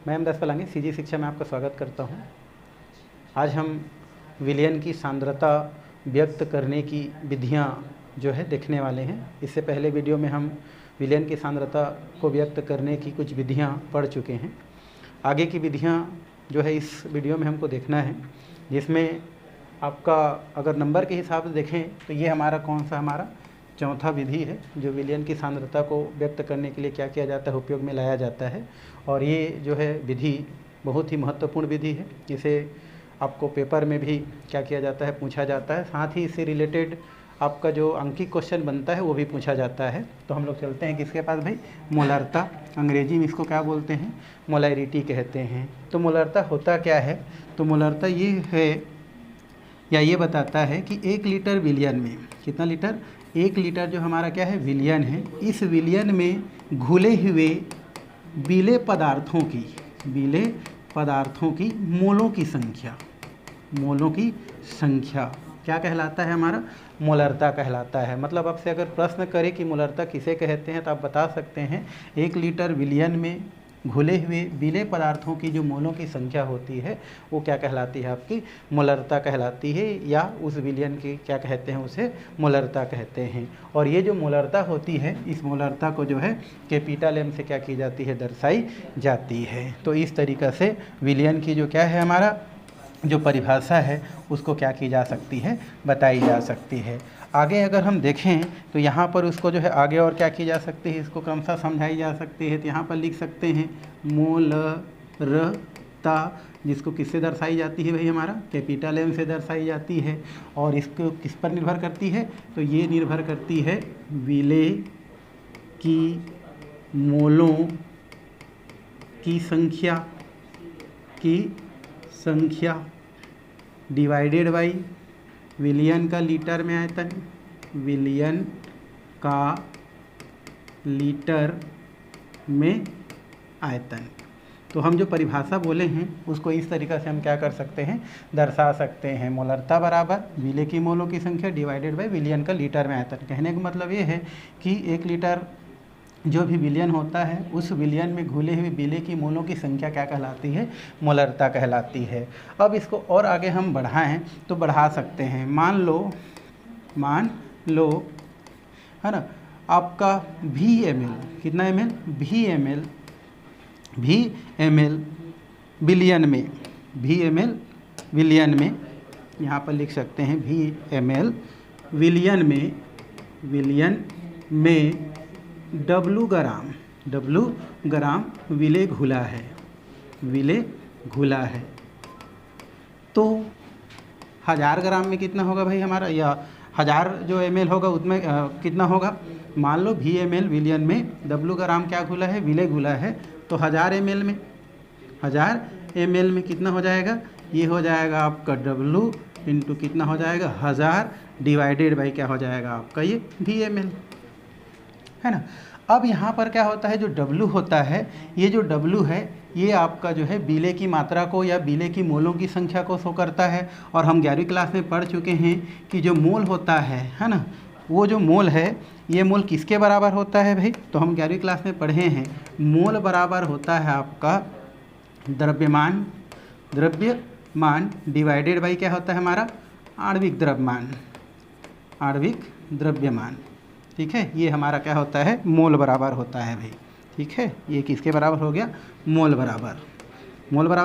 मैं एम दास पलांगे सीजी शिक्षा में आपका स्वागत करता हूं। आज हम विलयन की सांद्रता व्यक्त करने की विधियां जो है देखने वाले हैं। इससे पहले वीडियो में हम विलयन की सांद्रता को व्यक्त करने की कुछ विधियां पढ़ चुके हैं। आगे की विधियां जो है इस वीडियो में हमको देखना है, जिसमें आपका अगर नंबर के हिसाब से देखें तो ये हमारा कौन सा हमारा चौथा विधि है, जो विलयन की सांद्रता को व्यक्त करने के लिए क्या किया जाता है, उपयोग में लाया जाता है। और ये जो है विधि बहुत ही महत्वपूर्ण विधि है। इसे आपको पेपर में भी क्या किया जाता है, पूछा जाता है। साथ ही इससे रिलेटेड आपका जो अंकित क्वेश्चन बनता है वो भी पूछा जाता है। तो हम लोग चलते हैं किसके पास भाई, मोलरता। अंग्रेजी में इसको क्या बोलते हैं, मोलैरिटी कहते हैं। तो मोलरता होता क्या है, तो मोलरता ये है या ये बताता है कि 1 लीटर विलयन में कितना लीटर, 1 लीटर जो हमारा क्या है विलयन है, इस विलयन में घुले हुए बीले पदार्थों की मोलों की संख्या क्या कहलाता है, हमारा मोलरता कहलाता है। मतलब आपसे अगर प्रश्न करें कि मोलरता किसे कहते हैं तो आप बता सकते हैं 1 लीटर विलयन में घुले हुए बीले पदार्थों की जो मोलों की संख्या होती है वो क्या कहलाती है, आपकी मोलरता कहलाती है, या उस विलयन की क्या कहते हैं, उसे मोलरता कहते हैं। और ये जो मोलरता होती है, इस मोलरता को जो है कैपिटल एम से क्या की जाती है, दर्शाई जाती है। तो इस तरीक़ा से विलयन की जो क्या है हमारा जो परिभाषा है उसको क्या की जा सकती है, बताई जा सकती है। आगे अगर हम देखें तो यहाँ पर उसको जो है आगे और क्या की जा सकती है, इसको क्रमशः समझाई जा सकती है। तो यहाँ पर लिख सकते हैं मोलरता, जिसको किससे दर्शाई जाती है भाई, हमारा कैपिटल एम से दर्शाई जाती है। और इसको किस पर निर्भर करती है, तो ये निर्भर करती है विलय की मोलों की संख्या डिवाइडेड बाई विलयन का लीटर में आयतन, विलयन का लीटर में आयतन। तो हम जो परिभाषा बोले हैं उसको इस तरीक़ा से हम क्या कर सकते हैं, दर्शा सकते हैं। मोलरता बराबर विलय की मोलों की संख्या डिवाइडेड बाई विलयन का लीटर में आयतन। कहने का मतलब ये है कि 1 लीटर जो भी विलयन होता है उस विलयन में घुले हुए विलय की मोलों की संख्या क्या कहलाती है, मोलरता कहलाती है। अब इसको और आगे हम बढ़ाएं तो बढ़ा सकते हैं। मान लो है ना, आपका VmL कितना ml, VmL विलयन में यहाँ पर लिख सकते हैं VmL विलयन में W ग्राम विलय घुला है। तो 1000 ग्राम में कितना होगा भाई हमारा, या 1000 जो ml होगा उसमें कितना होगा। मान लो VmL विलयन में W ग्राम क्या घुला है, विलय घुला है। तो 1000 ml में कितना हो जाएगा, ये हो जाएगा आपका W इंटू कितना हो जाएगा 1000 डिवाइडेड बाई क्या हो जाएगा आपका ये VmL, है ना। अब यहाँ पर क्या होता है, जो W होता है, ये जो W है ये आपका जो है विलय की मात्रा को या विलय की मोलों की संख्या को शो करता है। और हम 11वीं क्लास में पढ़ चुके हैं कि जो मोल होता है ना, वो जो मोल है ये मोल किसके बराबर होता है भाई, तो हम 11वीं क्लास में पढ़े हैं मोल बराबर होता है आपका द्रव्यमान डिवाइडेड बाई क्या होता है हमारा आणविक द्रव्यमान। ठीक है, ये हमारा क्या होता है, मोल बराबर होता है भाई। ठीक है, ये किसके बराबर हो गया, मोल बराबर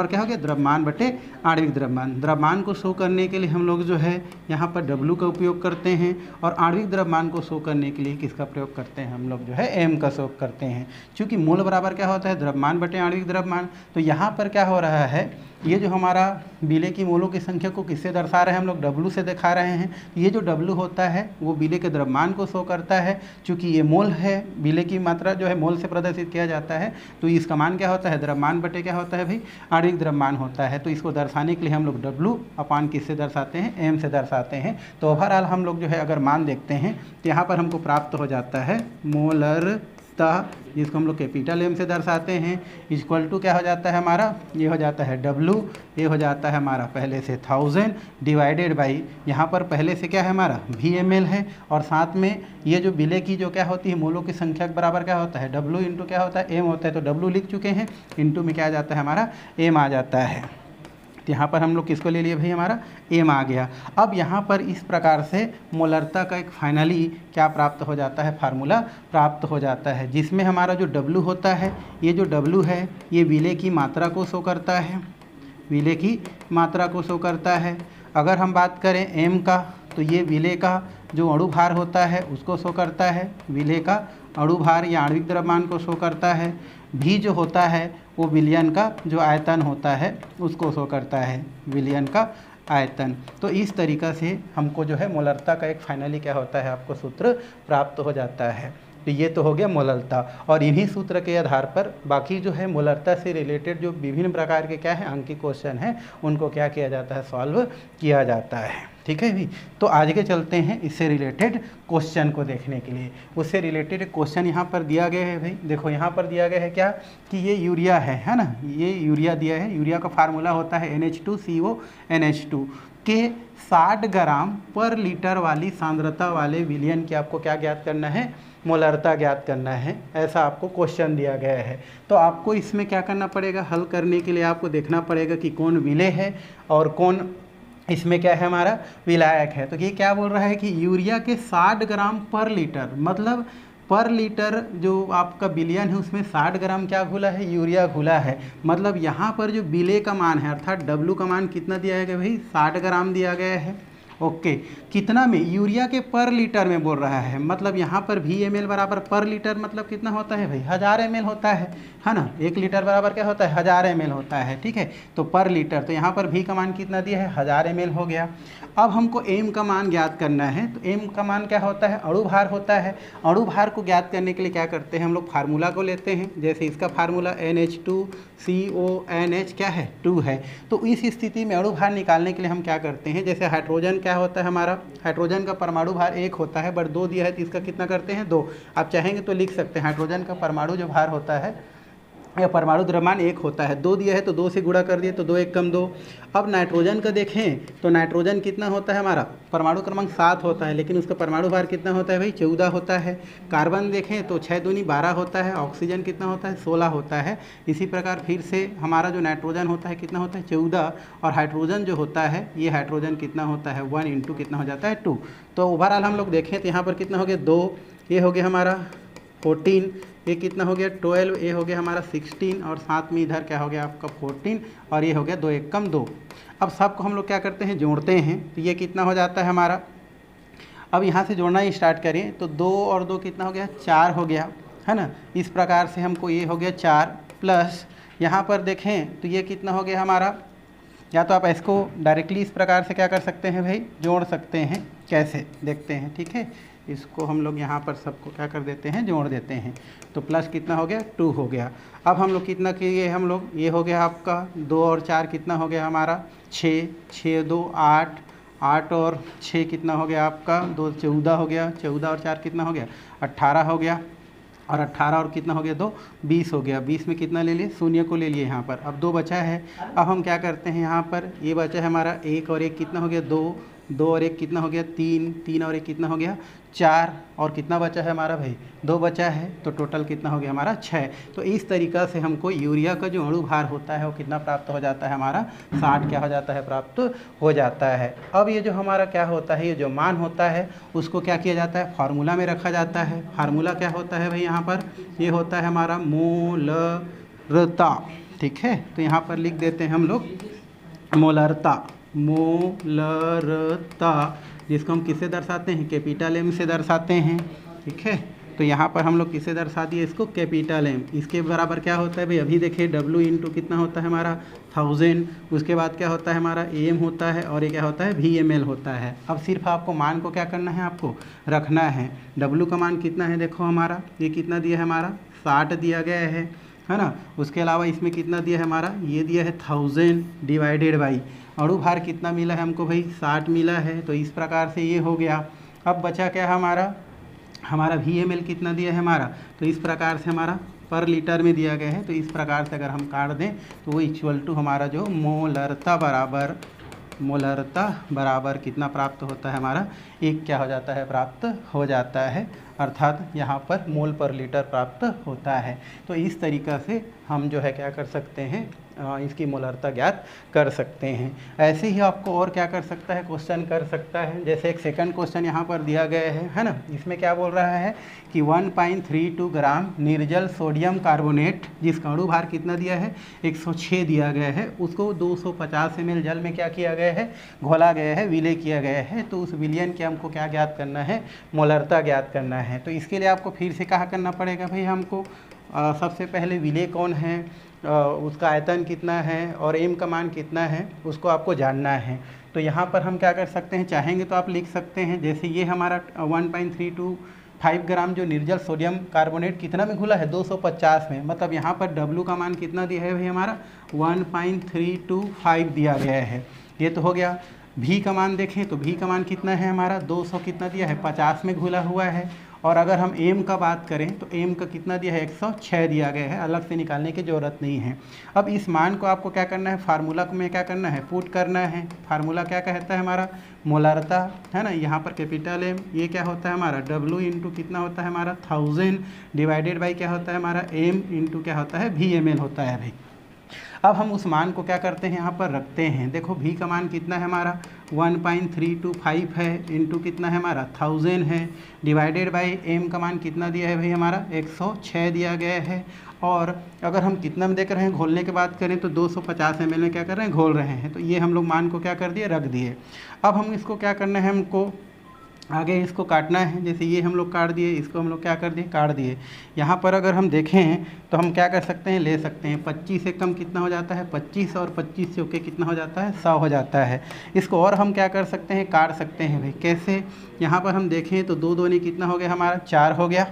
क्या हो गया, द्रव्यमान बटे आणविक द्रव्यमान। द्रव्यमान को शो करने के लिए हम लोग जो है यहाँ पर W का उपयोग करते हैं, और आणविक द्रव्यमान को शो करने के लिए किसका प्रयोग करते हैं, हम लोग जो है M का शो करते हैं। चूँकि मोल बराबर क्या होता है, द्रव्यमान बटे आणविक द्रव्यमान। तो यहाँ पर क्या हो रहा है, ये जो हमारा विलय की मोलों की संख्या को किससे दर्शा रहे हैं, हम लोग W से दिखा रहे हैं। ये जो W होता है वो विलय के द्रव्यमान को शो करता है। चूँकि ये मोल है, विलय की मात्रा जो है मोल से प्रदर्शित किया जाता है, तो इसका मान क्या होता है, द्रव्यमान बटे क्या होता है भाई, आणविक द्रव्यमान होता है। तो इसको दर्शाने के लिए हम लोग W अपान किससे दर्शाते हैं, M से दर्शाते हैं। तो ओवरऑल हम लोग जो है अगर मान देखते हैं तो यहाँ पर हमको प्राप्त हो जाता है मोलरता जिसको हम लोग कैपिटल एम से दर्शाते हैं, इक्वल टू क्या हो जाता है हमारा, ये हो जाता है W, ये हो जाता है हमारा पहले से 1000 डिवाइडेड बाई, यहाँ पर पहले से क्या है हमारा VML है, और साथ में ये जो विलेय की जो क्या होती है मोलों की संख्या के बराबर क्या होता है W इंटू क्या होता है M होता है, तो W लिख चुके हैं, इंटू में क्या आ जाता है हमारा M आ जाता है। तो यहाँ पर हम लोग किसको ले लिए भाई, हमारा M आ गया। अब यहाँ पर इस प्रकार से मोलरता का एक फाइनली क्या प्राप्त हो जाता है, फार्मूला प्राप्त हो जाता है, जिसमें हमारा जो W होता है, ये जो W है ये विलेय की मात्रा को शो करता है, विलेय की मात्रा को शो करता है। अगर हम बात करें M का, तो ये विलेय का जो अणु भार होता है उसको शो करता है, विलेय का अणु भार या आणविक द्रव्यमान को शो करता है। V जो होता है वो विलयन का जो आयतन होता है उसको शो करता है, विलयन का आयतन। तो इस तरीक़ा से हमको जो है मोलरता का एक फाइनली क्या होता है आपको सूत्र प्राप्त हो जाता है। तो ये तो हो गया मोलरता, और इन्हीं सूत्र के आधार पर बाकी जो है मोलरता से रिलेटेड जो विभिन्न प्रकार के क्या है अंकीय क्वेश्चन हैं उनको क्या किया जाता है, सॉल्व किया जाता है। ठीक है भी, तो आज के चलते हैं इससे रिलेटेड क्वेश्चन को देखने के लिए। उससे रिलेटेड क्वेश्चन यहाँ पर दिया गया है भाई, देखो यहाँ पर दिया गया है क्या कि ये यूरिया है ना, ये यूरिया दिया है। यूरिया का फार्मूला होता है NH2CO के 60 ग्राम पर लीटर वाली सांद्रता वाले विलयन की आपको क्या ज्ञात करना है, मोलरता ज्ञात करना है, ऐसा आपको क्वेश्चन दिया गया है। तो आपको इसमें क्या करना पड़ेगा, हल करने के लिए आपको देखना पड़ेगा कि कौन विलेय है और कौन इसमें क्या है हमारा विलायक है। तो ये क्या बोल रहा है कि यूरिया के 60 ग्राम पर लीटर, मतलब पर लीटर जो आपका विलयन है उसमें 60 ग्राम क्या घुला है, यूरिया घुला है। मतलब यहाँ पर जो विलेय का मान है अर्थात W का मान कितना दिया गया भाई, 60 ग्राम दिया गया है। ओके, कितना में, यूरिया के पर लीटर में बोल रहा है, मतलब यहाँ पर VML बराबर पर लीटर मतलब कितना होता है भाई, 1000 ml होता है ना। 1 लीटर बराबर क्या होता है, 1000 ml होता है। ठीक है, तो पर लीटर, तो यहाँ पर V का मान कितना दिया है, 1000 ml हो गया। अब हमको M का मान ज्ञात करना है, तो M का मान क्या होता है, अणु भार होता है। अणु भार को ज्ञात करने के लिए क्या करते हैं हम लोग, फार्मूला को लेते हैं। जैसे इसका फार्मूला NH2CONH क्या है, 2 है। तो इस स्थिति में अणु भार निकालने के लिए हम क्या करते हैं, जैसे हाइड्रोजन क्या होता है हमारा, हाइड्रोजन का परमाणु भार 1 होता है, बट 2 दिया है तो इसका कितना करते हैं, 2। आप चाहेंगे तो लिख सकते हैं हाइड्रोजन का परमाणु जो भार होता है या परमाणु द्रव्यमान 1 होता है, 2 दिया है तो 2 से गुणा कर दिए तो 2 1 कम 2। अब नाइट्रोजन का देखें तो नाइट्रोजन कितना होता है हमारा, परमाणु क्रमांक 7 होता है, लेकिन उसका परमाणु भार कितना होता है भाई, 14 होता है। कार्बन देखें तो 6 दूनी 12 होता है। ऑक्सीजन कितना होता है, 16 होता है। इसी प्रकार फिर से हमारा जो नाइट्रोजन होता है कितना होता है, 14, और हाइड्रोजन जो होता है ये हाइड्रोजन कितना होता है, 1 इंटू कितना हो जाता है, 2। तो ओवरऑल हम लोग देखें तो यहाँ पर कितना हो गया, 2, ये हो गया हमारा 14, ये कितना हो गया 12, ये हो गया हमारा 16, और साथ में इधर क्या हो गया आपका 14, और ये हो गया 2 1 कम 2। अब सबको हम लोग क्या करते हैं, जोड़ते हैं, तो ये कितना हो जाता है हमारा। अब यहाँ से जोड़ना ही स्टार्ट करें तो 2 और 2 कितना हो गया, 4 हो गया, है ना। इस प्रकार से हमको ये हो गया 4, प्लस यहाँ पर देखें तो ये कितना हो गया हमारा। या तो आप इसको डायरेक्टली इस प्रकार से क्या कर सकते हैं भाई, जोड़ सकते हैं, कैसे देखते हैं। ठीक है, इसको हम लोग यहाँ पर सबको क्या कर देते हैं, जोड़ देते हैं। तो प्लस कितना हो गया, 2 हो गया। अब हम लोग कितना किए हम लोग, ये हो गया आपका 2 और 4 कितना हो गया हमारा, 6, 6 2 8, 8 और 6 कितना हो गया आपका, 2 14 हो गया, 14 और 4 कितना हो गया, 18 हो गया, और 18 और कितना हो गया, 2 20 हो गया। 20 में कितना ले लिए, शून्य को ले लिए यहाँ पर। अब 2 बचा है, अब हम क्या करते हैं यहाँ पर, ये बचा है हमारा 1 और 1 कितना हो गया, 2, 2 और 1 कितना हो गया, 3, 3 और 1 कितना हो गया, 4, और कितना बचा है हमारा भाई, 2 बचा है, तो टोटल कितना हो गया हमारा 6। तो इस तरीक़ा से हमको यूरिया का जो अणु भार होता है वो कितना प्राप्त हो जाता है हमारा, 60 क्या हो जाता है, प्राप्त हो जाता है। अब ये जो हमारा क्या होता है, ये जो मान होता है उसको क्या किया जाता है, फार्मूला में रखा जाता है। फार्मूला क्या होता है भाई, यहाँ पर ये होता है हमारा मोलरता। ठीक है, तो यहाँ पर लिख देते हैं हम लोग मोलरता, मोलरता, जिसको हम किससे दर्शाते हैं, कैपिटल M से दर्शाते हैं। ठीक है, तो यहाँ पर हम लोग किससे दर्शा दिए इसको, कैपिटल M। इसके बराबर क्या होता है भाई, अभी देखिए W इंटू कितना होता है हमारा 1000, उसके बाद क्या होता है हमारा AM होता है, और ये क्या होता है VML होता है। अब सिर्फ आपको मान को क्या करना है, आपको रखना है। W का मान कितना है, देखो हमारा ये कितना दिया है हमारा, 60 दिया गया है ना। उसके अलावा इसमें कितना दिया है हमारा, ये दिया है 1000 डिवाइडेड बाई अणु भार कितना मिला है हमको भाई, 60 मिला है। तो इस प्रकार से ये हो गया। अब बचा क्या हमारा, हमारा VML कितना दिया है हमारा, तो इस प्रकार से हमारा पर लीटर में दिया गया है। तो इस प्रकार से अगर हम काट दें तो वो इक्वल टू हमारा जो मोलरता बराबर कितना प्राप्त होता है हमारा, एक क्या हो जाता है, प्राप्त हो जाता है, अर्थात यहाँ पर मोल पर लीटर प्राप्त होता है। तो इस तरीक़ा से हम जो है क्या कर सकते हैं, इसकी मोलरता ज्ञात कर सकते हैं। ऐसे ही आपको और क्या कर सकता है, क्वेश्चन कर सकता है। जैसे एक सेकंड क्वेश्चन यहाँ पर दिया गया है ना, इसमें क्या बोल रहा है कि 1.32 ग्राम निर्जल सोडियम कार्बोनेट, जिसका अणु भार कितना दिया है, 106 दिया गया है, उसको 250 ml जल में क्या किया गया है, घोला गया है, विलय किया गया है। तो उस विलयन की हमको क्या ज्ञात करना है, मोलरता ज्ञात करना है। तो इसके लिए आपको फिर से कहा करना पड़ेगा भाई हमको सबसे पहले विलय कौन है, उसका आयतन कितना है और एम का मान कितना है, उसको आपको जानना है। तो यहाँ पर हम क्या कर सकते हैं, चाहेंगे तो आप लिख सकते हैं, जैसे ये हमारा 1.325 ग्राम जो निर्जल सोडियम कार्बोनेट कितना में घुला है, 250 में, मतलब यहाँ पर W का मान कितना दिया है भाई हमारा, 1.325 दिया गया है। ये तो हो गया। V का मान देखें तो V का मान कितना है हमारा, 200 कितना दिया है, 50 में घुला हुआ है। और अगर हम एम का बात करें तो एम का कितना दिया है, 106 दिया गया है, अलग से निकालने की ज़रूरत नहीं है। अब इस मान को आपको क्या करना है, फार्मूला में क्या करना है, पुट करना है। फार्मूला क्या कहता है हमारा, मोलरता है ना, यहाँ पर कैपिटल एम, ये क्या होता है हमारा W इंटू कितना होता है हमारा 1000 डिवाइडेड बाई क्या होता है हमारा एम इंटू क्या होता है VML होता है भाई। अब हम उस मान को क्या करते हैं, यहाँ पर रखते हैं। देखो V का मान कितना है हमारा 1.325 है, इंटू कितना है हमारा 1000 है, डिवाइडेड बाय M का मान कितना दिया है भाई हमारा 106 दिया गया है। और अगर हम कितना में देख रहे हैं, घोलने की बात करें तो 250 ml में क्या कर रहे हैं, घोल रहे हैं। तो ये हम लोग मान को क्या कर दिए, रख दिए। अब हम इसको क्या करना है, हमको आगे इसको काटना है। जैसे ये हम लोग काट दिए, इसको हम लोग क्या कर दिए, काट दिए। यहाँ पर अगर हम देखें तो हम क्या कर सकते हैं, ले सकते हैं 25 से कम कितना हो जाता है 25, और 25 से होके कितना हो जाता है 100 हो जाता है। इसको और हम क्या कर सकते हैं, काट सकते हैं भाई। कैसे, यहाँ पर हम देखें तो 2 दूनी कितना हो गया हमारा 4 हो गया,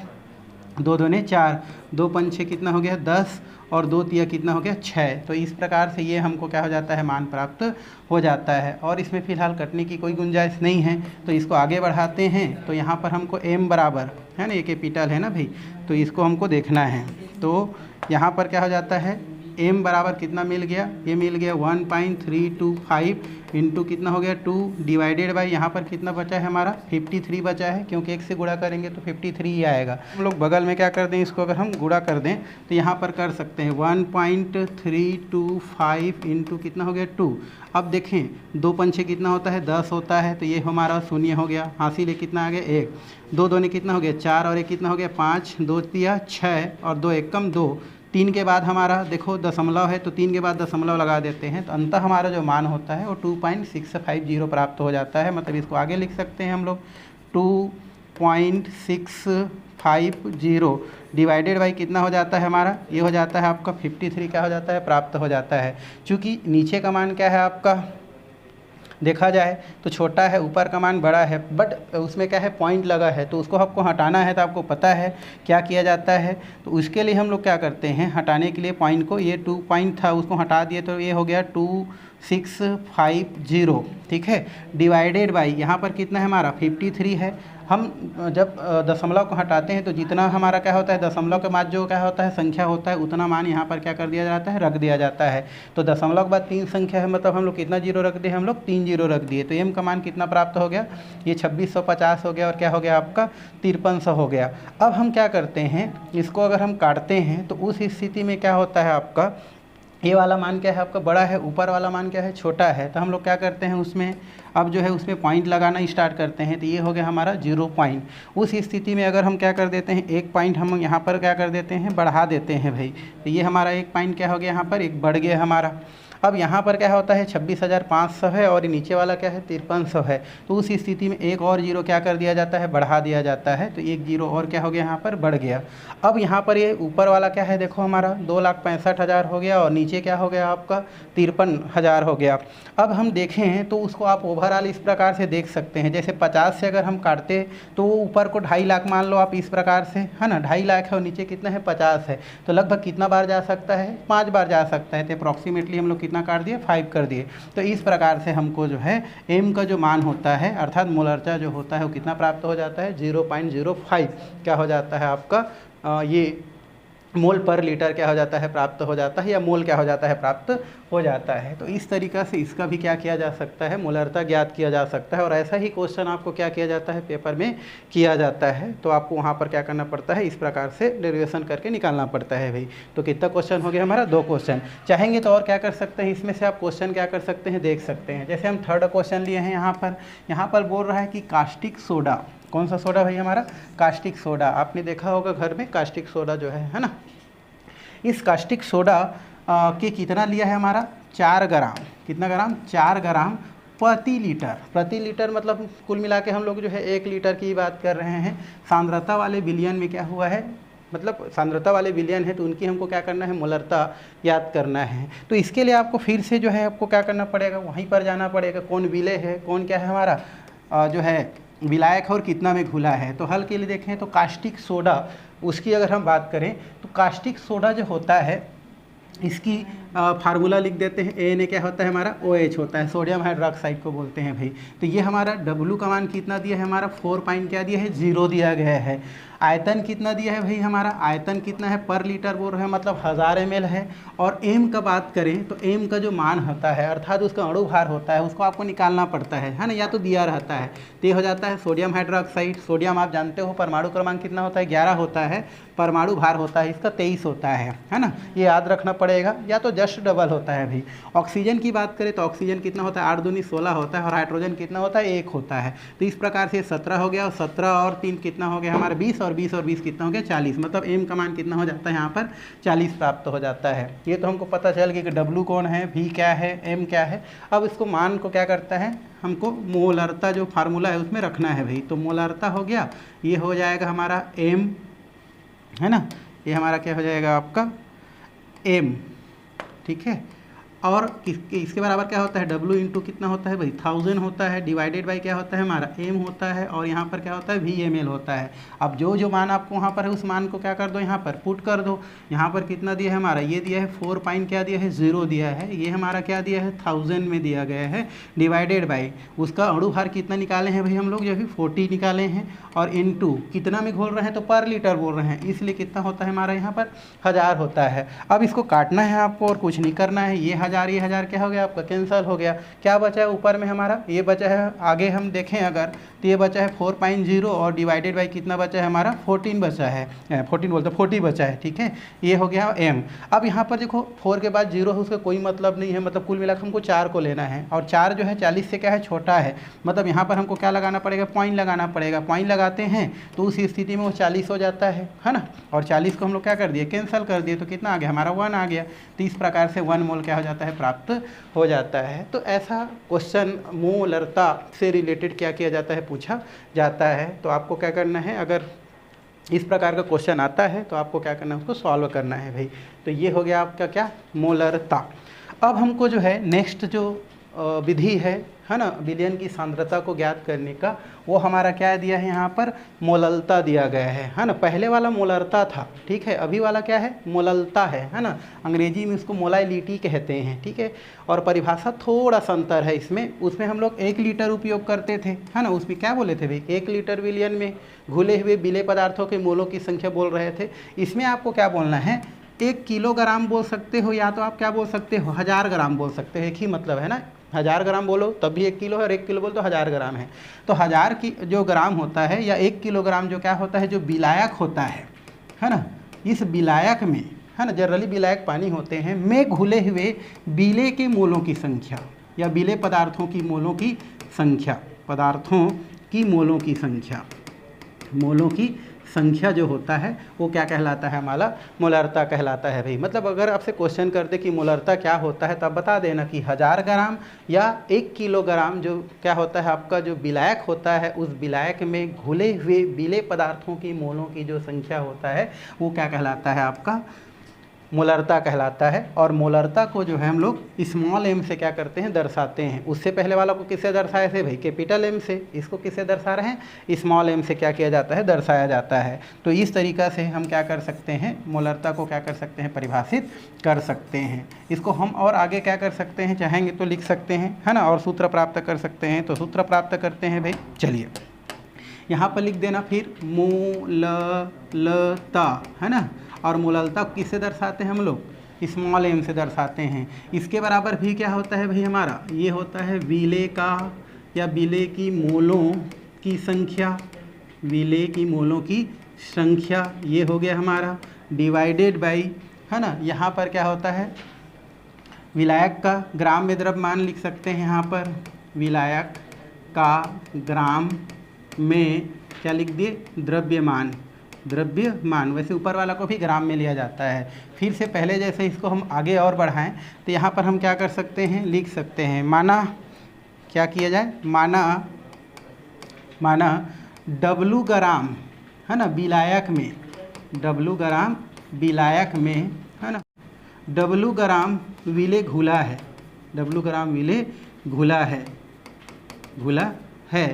2 दूनी 4, 2 पंचे कितना हो गया 10, और 2 तिया कितना हो गया 6। तो इस प्रकार से ये हमको क्या हो जाता है, मान प्राप्त हो जाता है। और इसमें फ़िलहाल कटने की कोई गुंजाइश नहीं है, तो इसको आगे बढ़ाते हैं। तो यहाँ पर हमको M बराबर है ना, ये कैपिटल है ना भाई, तो इसको हमको देखना है। तो यहाँ पर क्या हो जाता है, M बराबर कितना मिल गया, ये मिल गया 1.325 इंटू कितना हो गया 2, डिवाइडेड बाई यहाँ पर कितना बचा है हमारा 53 बचा है, क्योंकि 1 से गुणा करेंगे तो 53 ही आएगा। हम लोग बगल में क्या कर दें, इसको अगर हम गुणा कर दें तो यहाँ पर कर सकते हैं 1.325 इंटू कितना हो गया 2। अब देखें 2 पंचे कितना होता है 10 होता है, तो ये हमारा शून्य हो गया, हासिल कितना आ गया 1, 2 दूनी कितना हो गया 4, और 1 कितना हो गया 5, 2 तिया 6, और 2 एकम 2, 3 के बाद हमारा देखो दशमलव है, तो 3 के बाद दशमलव लगा देते हैं, तो अंततः हमारा जो मान होता है वो 2.650 प्राप्त हो जाता है। मतलब इसको आगे लिख सकते हैं हम लोग 2.650 डिवाइडेड बाई कितना हो जाता है हमारा, ये हो जाता है आपका 53 क्या हो जाता है, प्राप्त हो जाता है। चूँकि नीचे का मान क्या है आपका देखा जाए तो छोटा है, ऊपर का मान बड़ा है, बट उसमें क्या है पॉइंट लगा है, तो उसको आपको हटाना है। तो आपको पता है क्या किया जाता है, तो उसके लिए हम लोग क्या करते हैं, हटाने के लिए पॉइंट को, ये 2 पॉइंट था उसको हटा दिए, तो ये हो गया 2650, ठीक है, डिवाइडेड बाई यहाँ पर कितना है हमारा 53 है। हम जब दशमलव को हटाते हैं तो जितना हमारा क्या होता है, दशमलव के बाद जो क्या होता है संख्या होता है, उतना मान यहाँ पर क्या कर दिया जाता है, रख दिया जाता है। तो दशमलव के बाद 3 संख्या है, मतलब हम लोग कितना जीरो रख दिए, हम लोग 3 जीरो रख दिए। तो M का मान कितना प्राप्त हो गया, ये 2650 हो गया, और क्या हो गया आपका 5300 हो गया। अब हम क्या करते हैं, इसको अगर हम काटते हैं तो उस स्थिति में क्या होता है आपका, ये वाला मान क्या है आपका बड़ा है, ऊपर वाला मान क्या है छोटा है। तो हम लोग क्या करते हैं उसमें, अब जो है उसमें पॉइंट लगाना स्टार्ट करते हैं। तो ये हो गया हमारा 0 पॉइंट। उस स्थिति में अगर हम क्या कर देते हैं, 1 पॉइंट हम यहाँ पर क्या कर देते हैं, बढ़ा देते हैं भाई। तो ये हमारा 1 पॉइंट क्या हो गया यहाँ पर, 1 बढ़ गया हमारा। अब यहाँ पर क्या होता है 26,500 है, और नीचे वाला क्या है 5300 है। तो उस स्थिति में 1 और जीरो क्या कर दिया जाता है, बढ़ा दिया जाता है। तो 1 जीरो और क्या हो गया यहाँ पर, बढ़ गया। अब यहाँ पर ये ऊपर वाला क्या है देखो हमारा 2,65,000 हो गया, और नीचे क्या हो गया आपका 53,000 हो गया। अब हम देखें तो उसको आप ओवरऑल इस प्रकार से देख सकते हैं, जैसे 50 से अगर हम काटते तो वो ऊपर को 2.5 लाख मान लो आप, इस प्रकार से है ना, 2.5 लाख है और नीचे कितना है 50 है। तो लगभग कितना बार जा सकता है, 5 बार जा सकता है। तो अप्रॉक्सीमेटली हम लोग कितना काट दिए 5 कर दिए। तो इस प्रकार से हमको जो है m का जो मान होता है अर्थात मोलरता जो होता है वो कितना प्राप्त हो जाता है 0.05 क्या हो जाता है आपका ये मोल पर लीटर क्या हो जाता है प्राप्त हो जाता है, या मोल क्या हो जाता है प्राप्त हो जाता है। तो इस तरीक़ा से इसका भी क्या किया जा सकता है मोलरता ज्ञात किया जा सकता है। और ऐसा ही क्वेश्चन आपको क्या किया जाता है पेपर में किया जाता है। तो आपको वहाँ पर क्या करना पड़ता है इस प्रकार से डेरिवेशन करके निकालना पड़ता है भाई। तो कितना क्वेश्चन हो गया हमारा 2 क्वेश्चन। चाहेंगे तो और क्या कर सकते हैं इसमें से आप क्वेश्चन क्या कर सकते हैं देख सकते हैं। जैसे हम 3rd क्वेश्चन लिए हैं यहाँ पर बोल रहा है कि कास्टिक सोडा, कौन सा सोडा भाई हमारा कास्टिक सोडा। आपने देखा होगा घर में कास्टिक सोडा जो है ना। इस कास्टिक सोडा के कितना लिया है हमारा 4 ग्राम, कितना ग्राम 4 ग्राम प्रति लीटर मतलब कुल मिला के हम लोग जो है 1 लीटर की बात कर रहे हैं। सांद्रता वाले विलयन में क्या हुआ है, मतलब सांद्रता वाले विलयन है तो उनकी हमको क्या करना है मोलरता याद करना है। तो इसके लिए आपको फिर से जो है आपको क्या करना पड़ेगा वहीं पर जाना पड़ेगा, कौन विलय है कौन क्या है हमारा जो है विलायक और कितना में घुला है। तो हल के लिए देखें तो कास्टिक सोडा उसकी अगर हम बात करें तो कास्टिक सोडा जो होता है इसकी फार्मूला लिख देते हैं। ए ने क्या होता है हमारा OH होता है, सोडियम हाइड्रोक्साइड को बोलते हैं भाई। तो ये हमारा W का मान कितना दिया है हमारा 4 पॉइंट क्या दिया है 0 दिया गया है। आयतन कितना दिया है भाई हमारा, आयतन कितना है पर लीटर बोल रहे हैं मतलब 1000 ml है। और m का बात करें तो m का जो मान होता है अर्थात उसका अणु भार होता है उसको आपको निकालना पड़ता है ना, या तो दिया रहता है। तो ये हो जाता है सोडियम हाइड्रोक्साइड। सोडियम आप जानते हो परमाणु क्रमांक कितना होता है 11 होता है, परमाणु भार होता है इसका 23 होता है ना, ये याद रखना पड़ेगा, या तो जस्ट डबल होता है भाई। ऑक्सीजन की बात करें तो ऑक्सीजन कितना होता है 8 दूनी 16 होता है, और हाइड्रोजन कितना होता है 1 होता है। तो इस प्रकार से 17 हो गया, और 17 और 3 कितना हो गया हमारा 20, और 20 और 20 कितना हो गया 40। मतलब m का मान कितना हो जाता है यहाँ पर 40 प्राप्त हो जाता है। ये तो हमको पता चल गया कि W कौन है, V क्या है, m क्या है। अब इसको मान को क्या करता है हमको मोलरता जो फार्मूला है उसमें रखना है भाई। तो मोलरता हो गया, ये हो जाएगा हमारा m है ना, ये हमारा क्या हो जाएगा आपका m, ठीक है। और इसके बराबर क्या होता है W इंटू कितना होता है भाई 1000 होता है, डिवाइडेड बाई क्या होता है हमारा m होता है, और यहाँ पर क्या होता है VmL होता है। अब जो मान आपको वहाँ पर है उस मान को क्या कर दो यहाँ पर पुट कर दो। यहाँ पर कितना दिया है हमारा, ये दिया है 4 पॉइंट क्या दिया है 0 दिया है, ये हमारा क्या दिया है 1000 में दिया गया है, डिवाइडेड बाई उसका अणु भार कितना निकाले हैं भाई हम लोग जो भी 40 निकाले हैं, और इनटू कितना में घोल रहे हैं तो पर लीटर बोल रहे हैं, इसलिए कितना होता है हमारा यहाँ पर 1000 होता है। अब इसको काटना है आपको और कुछ नहीं करना है। ये 1000 क्या हो गया आपका कैंसिल हो गया। क्या बचा है ऊपर में हमारा, ये बचा है, आगे हम देखें अगर तो ये बचा है 4.0, और डिवाइडेड बाई कितना बचा है हमारा 14 बचा है, 14 बोलते 40 बचा है, ठीक है। ये हो गया m। अब यहाँ पर देखो 4 के बाद 0 है उसका कोई मतलब नहीं है, मतलब कुल मिलाकर हमको 4 को लेना है, और 4 जो है 40 से क्या है छोटा है, मतलब यहाँ पर हमको क्या लगाना पड़ेगा पॉइंट लगाना पड़ेगा। पॉइंट लगाते हैं तो उस स्थिति में वो 40 हो जाता है ना, और 40 को हम लोग क्या कर दिए कैंसिल कर दिए, तो कितना आ गया हमारा 1 आ गया। तो इस प्रकार से 1 मोल क्या हो जाता है प्राप्त हो जाता है। तो ऐसा क्वेश्चन मोलरता से रिलेटेड क्या किया जाता है पूछा जाता है। तो आपको क्या करना है, अगर इस प्रकार का क्वेश्चन आता है तो आपको क्या करना है उसको सॉल्व करना है भाई। तो ये हो गया आपका क्या मोलरता। अब हमको जो है नेक्स्ट जो विधि है ना विलयन की सांद्रता को ज्ञात करने का, वो हमारा क्या दिया है यहाँ पर मोललता दिया गया है ना। पहले वाला मोलरता था, ठीक है, अभी वाला क्या है मोललता है ना। अंग्रेजी में इसको मोलाइलिटी कहते हैं, ठीक है। और परिभाषा थोड़ा सा अंतर है इसमें, उसमें हम लोग 1 लीटर उपयोग करते थे है ना। उसमें क्या बोले थे भाई 1 लीटर विलयन में घुले हुए विलेय पदार्थों के मोलों की संख्या बोल रहे थे। इसमें आपको क्या बोलना है 1 किलोग्राम बोल सकते हो, या तो आप क्या बोल सकते हो 1000 ग्राम बोल सकते हो, एक ही मतलब है ना। 1000 ग्राम बोलो तब भी 1 किलो है, और 1 किलो बोलो तो 1000 ग्राम है। तो 1000 की जो ग्राम होता है या 1 किलोग्राम जो क्या होता है जो विलायक होता है ना, इस विलायक में है ना जनरली विलायक पानी होते हैं में घुले हुए विलेय के मोलों की संख्या या विलेय पदार्थों की मोलों की संख्या, पदार्थों की मोलों की संख्या, मोलों की संख्या जो होता है वो क्या कहलाता है हमारा मोलरता कहलाता है भाई। मतलब अगर आपसे क्वेश्चन कर दे कि मोलरता क्या होता है तब बता देना कि 1000 ग्राम या 1 किलोग्राम जो क्या होता है आपका जो विलायक होता है उस विलायक में घुले हुए विलेय पदार्थों की मोलों की जो संख्या होता है वो क्या कहलाता है आपका मोलरता कहलाता है। और मोलरता को जो है हम लोग स्मॉल एम से क्या करते हैं, दर्शाते हैं। उससे पहले वाला को किससे दर्शाए थे भाई, कैपिटल एम से। इसको किससे दर्शा रहे हैं, स्मॉल एम से क्या किया जाता है, दर्शाया जाता है। तो इस तरीक़ा से हम क्या कर सकते हैं, मोलरता को क्या कर सकते हैं, परिभाषित कर सकते हैं। इसको हम और आगे क्या कर सकते हैं, चाहेंगे तो लिख सकते हैं, है ना, और सूत्र प्राप्त कर सकते हैं। तो सूत्र प्राप्त करते हैं भाई, चलिए यहाँ पर लिख देना फिर मोललता, है ना। और मोललता को किससे दर्शाते हैं हम लोग, स्मॉल एम से दर्शाते हैं। इसके बराबर भी क्या होता है भाई हमारा, ये होता है विलेय का या विलेय की मोलों की संख्या, विलेय की मोलों की संख्या, ये हो गया हमारा, डिवाइडेड बाई, है ना। यहाँ पर क्या होता है, विलायक का ग्राम में द्रव्यमान लिख सकते हैं। यहाँ पर विलायक का ग्राम में क्या लिख दिए, द्रव्यमान, द्रव्यमान। वैसे ऊपर वाला को भी ग्राम में लिया जाता है। फिर से पहले जैसे इसको हम आगे और बढ़ाएं तो यहाँ पर हम क्या कर सकते हैं, लिख सकते हैं, माना क्या किया जाए, माना W ग्राम, है ना, विलायक में, W ग्राम विलायक में, है ना, W ग्राम विलेय घुला है, W ग्राम विलेय घुला है,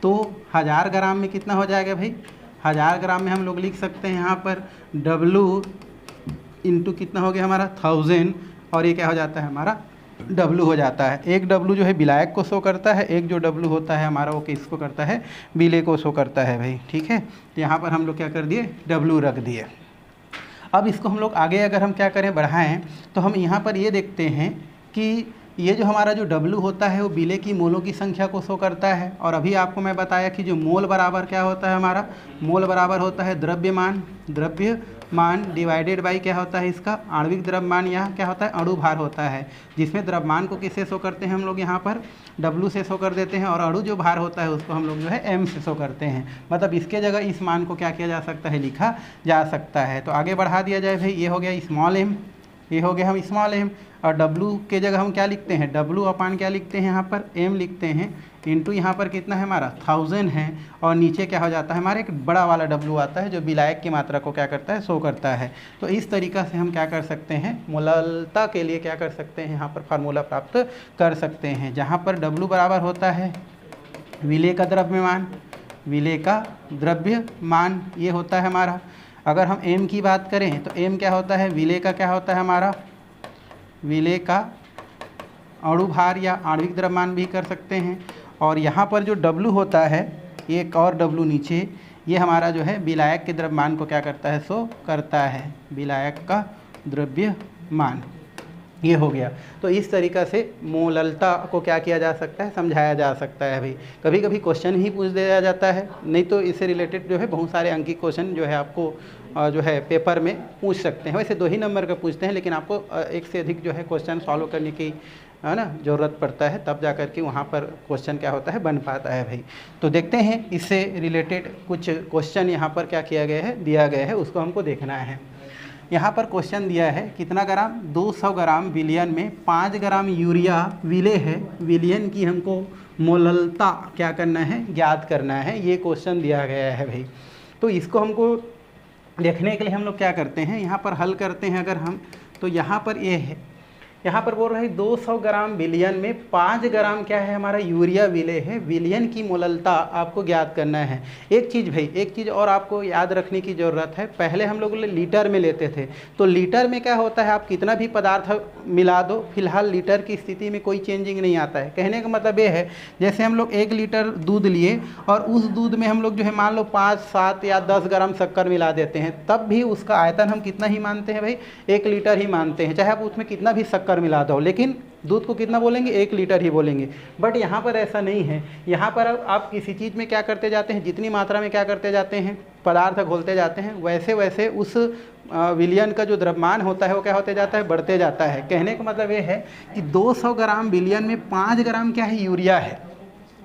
तो 1000 ग्राम में कितना हो जाएगा भाई, 1000 ग्राम में हम लोग लिख सकते हैं यहाँ पर W इंटू कितना हो गया हमारा 1000, और ये क्या हो जाता है हमारा W हो जाता है। एक W जो है विलायक को शो करता है, एक जो W होता है हमारा वो किसको करता है, विलेय को शो करता है भाई, ठीक है। तो यहाँ पर हम लोग क्या कर दिए, W रख दिए। अब इसको हम लोग आगे अगर हम क्या करें, बढ़ाएं, तो हम यहाँ पर ये देखते हैं कि ये जो हमारा जो W होता है वो विलेय की मोलों की संख्या को शो करता है। और अभी आपको मैं बताया कि जो मोल बराबर क्या होता है हमारा, मोल बराबर होता है द्रव्यमान डिवाइडेड बाई क्या होता है इसका, आणविक द्रव्यमान, या क्या होता है, अणु भार होता है। जिसमें द्रव्यमान को किससे शो करते हैं हम लोग, यहाँ पर W से शो कर देते हैं, और अणु जो भार होता है उसको हम लोग जो है M से शो करते हैं। मतलब इसके जगह इस मान को क्या किया जा सकता है, लिखा जा सकता है। तो आगे बढ़ा दिया जाए भाई, ये हो गया स्मॉल एम, ये हो गया हम स्मॉल एम, और W के जगह हम क्या लिखते हैं, W अपान क्या लिखते हैं यहाँ पर, M लिखते हैं, इंटू यहाँ पर कितना है हमारा 1000 है, और नीचे क्या हो जाता है हमारे, एक बड़ा वाला W आता है जो विलायक की मात्रा को क्या करता है, शो करता है। तो इस तरीक़ा से हम क्या कर सकते हैं, मोललता के लिए क्या कर सकते हैं, यहाँ पर फार्मूला प्राप्त कर सकते हैं, जहाँ पर W बराबर होता है विलेय का द्रव्यमान, विलेय का द्रव्यमान ये होता है हमारा। अगर हम M की बात करें तो M क्या होता है, विलेय का क्या होता है हमारा, विलेय का अणु भार या आणविक द्रव्यमान भी कर सकते हैं। और यहाँ पर जो W होता है, एक और W नीचे, ये हमारा जो है विलायक के द्रव्यमान को क्या करता है, शो करता है, विलायक का द्रव्यमान, ये हो गया। तो इस तरीक़ा से मोललता को क्या किया जा सकता है, समझाया जा सकता है भाई। कभी कभी क्वेश्चन ही पूछ दिया जाता है, नहीं तो इससे रिलेटेड जो है बहुत सारे अंकी क्वेश्चन जो है आपको जो है पेपर में पूछ सकते हैं। वैसे 2 ही नंबर का पूछते हैं, लेकिन आपको एक से अधिक जो है क्वेश्चन सॉल्व करने की, है ना, ज़रूरत पड़ता है, तब जा कर के वहाँ पर क्वेश्चन क्या होता है, बन पाता है भाई। तो देखते हैं इससे रिलेटेड कुछ क्वेश्चन यहाँ पर क्या किया गया है, दिया गया है, उसको हमको देखना है। यहाँ पर क्वेश्चन दिया है कितना ग्राम, 200 ग्राम विलयन में 5 ग्राम यूरिया विलेय है, विलयन की हमको मोललता क्या करना है, ज्ञात करना है। ये क्वेश्चन दिया गया है भाई। तो इसको हमको देखने के लिए हम लोग क्या करते हैं, यहाँ पर हल करते हैं अगर हम, तो यहाँ पर ये है, यहाँ पर बोल रहे हैं 200 ग्राम विलयन में 5 ग्राम क्या है हमारा, यूरिया विलेय है, विलयन की मोललता आपको ज्ञात करना है। एक चीज़ भाई, एक चीज़ और आपको याद रखने की ज़रूरत है, पहले हम लोग लीटर में लेते थे, तो लीटर में क्या होता है, आप कितना भी पदार्थ मिला दो, फिलहाल लीटर की स्थिति में कोई चेंजिंग नहीं आता है। कहने का मतलब ये है, जैसे हम लोग 1 लीटर दूध लिए और उस दूध में हम लोग जो है मान लो 5, 7 या 10 ग्राम शक्कर मिला देते हैं, तब भी उसका आयतन हम कितना ही मानते हैं भाई, 1 लीटर ही मानते हैं, चाहे आप उसमें कितना भी शक्कर मिला दो, लेकिन दूध को कितना बोलेंगे, 1 लीटर ही बोलेंगे। बट यहाँ पर ऐसा नहीं है, यहाँ पर आप किसी चीज़ में क्या करते जाते हैं, जितनी मात्रा में क्या करते जाते हैं, पदार्थ घोलते जाते हैं, वैसे वैसे उस विलयन का जो द्रव्यमान होता है वो क्या होते जाता है, बढ़ते जाता है। कहने का मतलब ये है कि 200 ग्राम विलयन में 5 ग्राम क्या है, यूरिया है।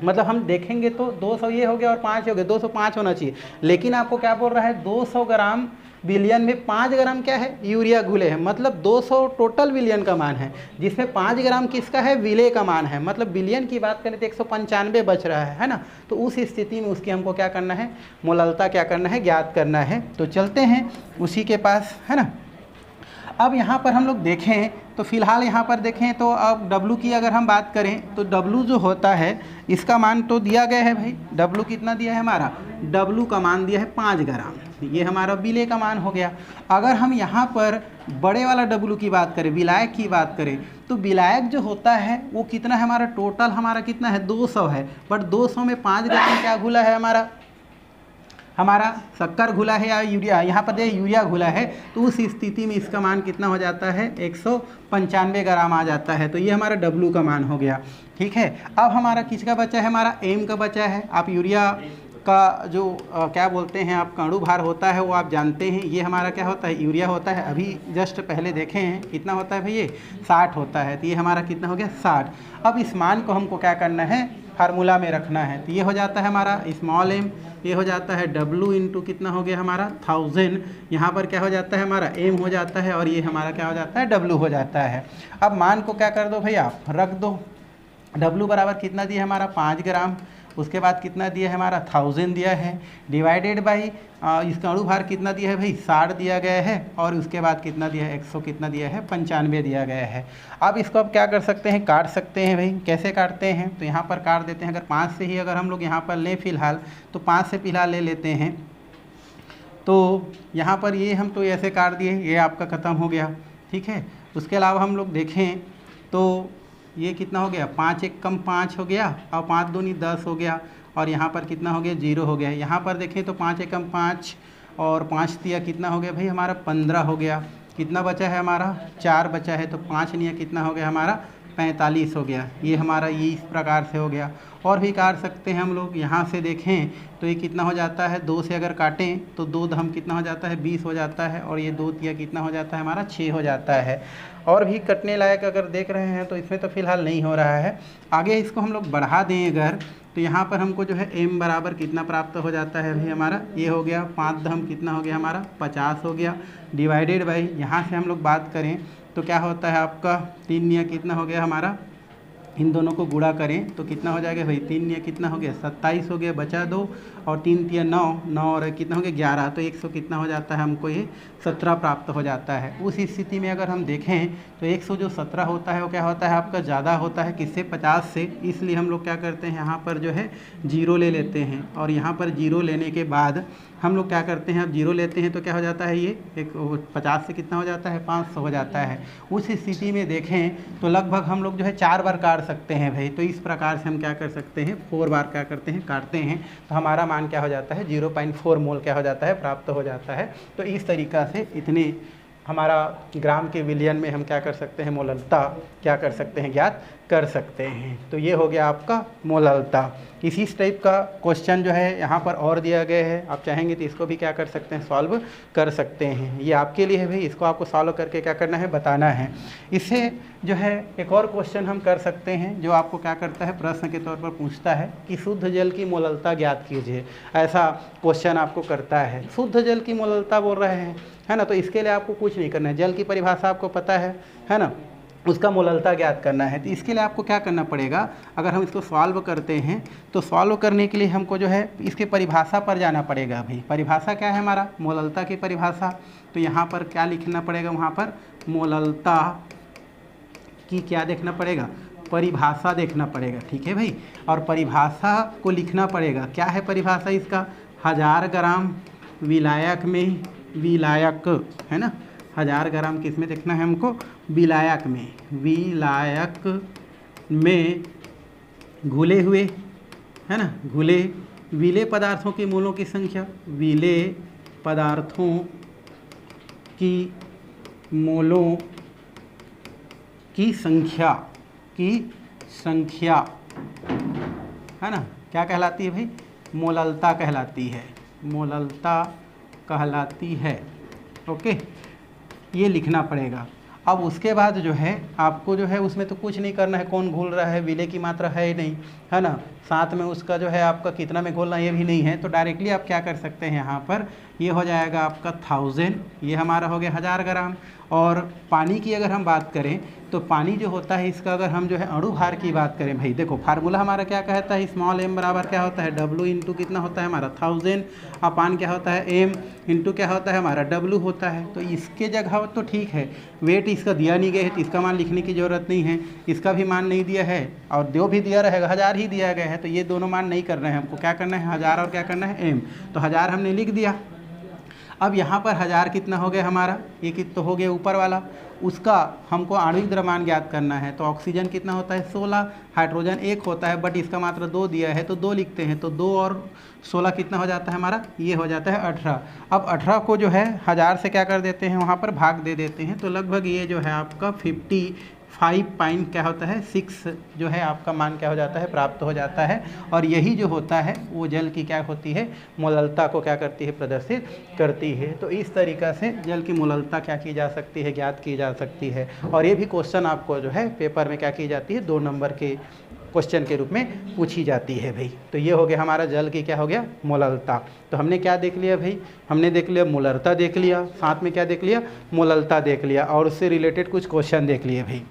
मतलब हम देखेंगे तो 200 ये हो गया और 5 हो गया, 205 होना चाहिए, लेकिन आपको क्या बोल रहा है, 200 ग्राम विलयन में 5 ग्राम क्या है, यूरिया घुले हैं। मतलब 200 टोटल विलयन का मान है, जिसमें 5 ग्राम किसका है, विलेय का मान है। मतलब विलयन की बात करें तो 195 बच रहा है ना। तो उस स्थिति में उसकी हमको क्या करना है, मोललता क्या करना है, ज्ञात करना है। तो चलते हैं उसी के पास, है ना। अब यहाँ पर हम लोग देखें तो फिलहाल यहाँ पर देखें तो अब W की अगर हम बात करें तो W जो होता है इसका मान तो दिया गया है भाई, W कितना दिया है हमारा, W का मान दिया है 5 ग्राम, ये हमारा विलेय का मान हो गया। अगर हम यहाँ पर बड़े वाला W की बात करें, विलायक की बात करें, तो विलायक जो होता है वो कितना है हमारा, टोटल हमारा कितना है 200 है, बट 200 में 5 ग्राम क्या घुला है हमारा शक्कर घुला है या यूरिया, यहाँ पर देखिए यूरिया घुला है, तो उस स्थिति में इसका मान कितना हो जाता है 195 ग्राम आ जाता है। तो ये हमारा W का मान हो गया। ठीक है, अब हमारा किसका बचा है, हमारा M का बचा है। आप यूरिया का जो क्या बोलते हैं आप अणु भार होता है वो आप जानते हैं, ये हमारा क्या होता है यूरिया होता है। अभी जस्ट पहले देखे हैं कितना होता है भाई, ये 60 होता है। तो ये हमारा कितना हो गया 60। अब इस मान को हमको क्या करना है, फार्मूला में रखना है। तो ये हो जाता है हमारा स्मॉल m, ये हो जाता है W इंटू कितना हो गया हमारा 1000, यहाँ पर क्या हो जाता है हमारा m हो जाता है और ये हमारा क्या हो जाता है W हो जाता है। अब मान को क्या कर दो भाई आप रख दो, W बराबर कितना दिया हमारा 5 ग्राम, उसके बाद कितना दिया है हमारा 1000 दिया है, डिवाइडेड बाई इसका अणु भार कितना दिया है भाई 60 दिया गया है, और उसके बाद कितना दिया है 100 कितना दिया है 95 दिया गया है। अब इसको अब क्या कर सकते हैं, काट सकते हैं भाई। कैसे काटते हैं, तो यहाँ पर काट देते हैं। अगर 5 से ही अगर हम लोग यहाँ पर लें फिलहाल, तो 5 से फिलहाल ले लेते हैं। तो यहाँ पर ये हम तो ऐसे काट दिए, ये आपका ख़त्म हो गया। ठीक है, उसके अलावा हम लोग देखें तो ये कितना हो गया 5 एक कम 5 हो गया, और 5 दूनी 10 हो गया, और यहाँ पर कितना हो गया 0 हो गया। यहाँ पर देखें तो 5 एक कम 5 और 5 दिया कितना हो गया भाई हमारा 15 हो गया। कितना बचा है हमारा 4 बचा है, तो 5 निया कितना हो गया हमारा 45 हो गया। ये हमारा ये इस प्रकार से हो गया। और भी काट सकते हैं हम लोग, यहाँ से देखें तो ये कितना हो जाता है 2 से अगर काटें तो 2 दम कितना हो जाता है 20 हो जाता है, और ये 2 तिया कितना हो जाता है हमारा 6 हो जाता है। और भी कटने लायक अगर देख रहे हैं तो इसमें तो फिलहाल नहीं हो रहा है। आगे इसको हम लोग बढ़ा दें अगर, तो यहाँ पर हमको जो है m बराबर कितना प्राप्त हो जाता है भाई हमारा, ये हो गया 5 दम कितना हो गया हमारा 50 हो गया, डिवाइडेड बाई यहाँ से हम लोग बात करें तो क्या होता है आपका 3 निया कितना हो गया हमारा, इन दोनों को गुणा करें तो कितना हो जाएगा भाई 3 निया कितना हो गया 27 हो गया, बचा 2 और 3 तिया 9, 9 और कितना हो गया 11, तो 100 कितना हो जाता है हमको ये 17 प्राप्त हो जाता है। उस स्थिति में अगर हम देखें तो 100 जो 17 होता है वो क्या होता है आपका ज़्यादा होता है किससे 50 से, इसलिए हम लोग क्या करते हैं यहाँ पर जो है 0 ले लेते हैं, और यहाँ पर 0 लेने के बाद हम लोग क्या करते हैं, अब 0 लेते हैं तो क्या हो जाता है ये 50 से कितना हो जाता है 500 हो जाता है। उस स्थिति में देखें तो लगभग हम लोग जो है 4 बार काट सकते हैं भाई। तो इस प्रकार से हम क्या कर सकते हैं 4 बार क्या करते हैं काटते हैं, तो हमारा मान क्या हो जाता है 0.4 मोल क्या हो जाता है प्राप्त हो जाता है। तो इस तरीक़ा से इतने हमारा ग्राम के विलियन में हम क्या कर सकते हैं मोललता क्या कर सकते हैं ज्ञात कर सकते हैं। तो ये हो गया आपका मोललता। इसी टाइप का क्वेश्चन जो है यहाँ पर और दिया गया है, आप चाहेंगे तो इसको भी क्या कर सकते हैं सॉल्व कर सकते हैं। ये आपके लिए है भाई, इसको आपको सॉल्व करके क्या करना है बताना है। इससे जो है एक और क्वेश्चन हम कर सकते हैं जो आपको क्या करता है प्रश्न के तौर पर पूछता है कि शुद्ध जल की मोललता ज्ञात कीजिए, ऐसा क्वेश्चन आपको करता है। शुद्ध जल की मोललता बोल रहे हैं है ना, तो इसके लिए आपको कुछ नहीं करना है, जल की परिभाषा आपको पता है ना, उसका मोललता ज्ञात करना है। तो इसके लिए आपको क्या करना पड़ेगा, अगर हम इसको सॉल्व करते हैं तो सॉल्व करने के लिए हमको जो है इसके परिभाषा पर जाना पड़ेगा भाई। परिभाषा क्या है हमारा मोललता की परिभाषा, तो यहाँ पर क्या लिखना पड़ेगा, वहाँ पर मोललता की क्या देखना पड़ेगा परिभाषा देखना पड़ेगा। ठीक है भाई, और परिभाषा को लिखना पड़ेगा। क्या है परिभाषा इसका, 1000 ग्राम विलायक में, विलायक है ना, 1000 ग्राम किस में देखना है हमको विलायक में, विलायक में घुले हुए है ना, घुले विले पदार्थों की मोलों की संख्या, विले पदार्थों की मोलों की संख्या है ना, क्या कहलाती है भाई मोललता कहलाती है, मोललता कहलाती है। ओके, ये लिखना पड़ेगा। अब उसके बाद जो है आपको जो है उसमें तो कुछ नहीं करना है, कौन घोल रहा है, विले की मात्रा है ही नहीं है ना, साथ में उसका जो है आपका कितना में घोलना ये भी नहीं है। तो डायरेक्टली आप क्या कर सकते हैं यहाँ पर ये हो जाएगा आपका 1000, ये हमारा हो गया 1000 ग्राम। और पानी की अगर हम बात करें तो पानी जो होता है इसका अगर हम जो है अणु भार की बात करें भाई, देखो फार्मूला हमारा क्या कहता है, स्मॉल m बराबर क्या होता है W इंटू कितना होता है हमारा 1000, अपान क्या होता है m इंटू क्या होता है हमारा W होता है। तो इसके जगह तो ठीक है, वेट इसका दिया नहीं गया है तो इसका मान लिखने की ज़रूरत नहीं है, इसका भी मान नहीं दिया है और जो भी दिया रहेगा 1000 ही दिया गया है, तो ये दोनों मान नहीं करना है हमको, क्या करना है 1000 और क्या करना है m, तो 1000 हमने लिख दिया। अब यहाँ पर 1000 कितना हो गया हमारा, ये कितना हो गया ऊपर वाला, उसका हमको आणविक द्रव्यमान ज्ञात करना है। तो ऑक्सीजन कितना होता है 16, हाइड्रोजन 1 होता है बट इसका मात्रा 2 दिया है तो 2 लिखते हैं, तो 2 और 16 कितना हो जाता है हमारा, ये हो जाता है 18। अब 18 को जो है 1000 से क्या कर देते हैं वहाँ पर भाग दे देते हैं, तो लगभग ये जो है आपका 55 क्या होता है 6 जो है आपका मान क्या हो जाता है प्राप्त हो जाता है। और यही जो होता है वो जल की क्या होती है मोललता को क्या करती है प्रदर्शित करती है। तो इस तरीक़ा से जल की मोललता क्या की जा सकती है, ज्ञात की जा सकती है। और ये भी क्वेश्चन आपको जो है पेपर में क्या की जाती है 2 नंबर के क्वेश्चन के रूप में पूछी जाती है भाई। तो ये हो गया हमारा जल की क्या हो गया मोललता। तो हमने क्या देख लिया भाई, हमने देख लिया मोलरता देख लिया, साथ में क्या देख लिया मोललता देख लिया और उससे रिलेटेड कुछ क्वेश्चन देख लिए भाई।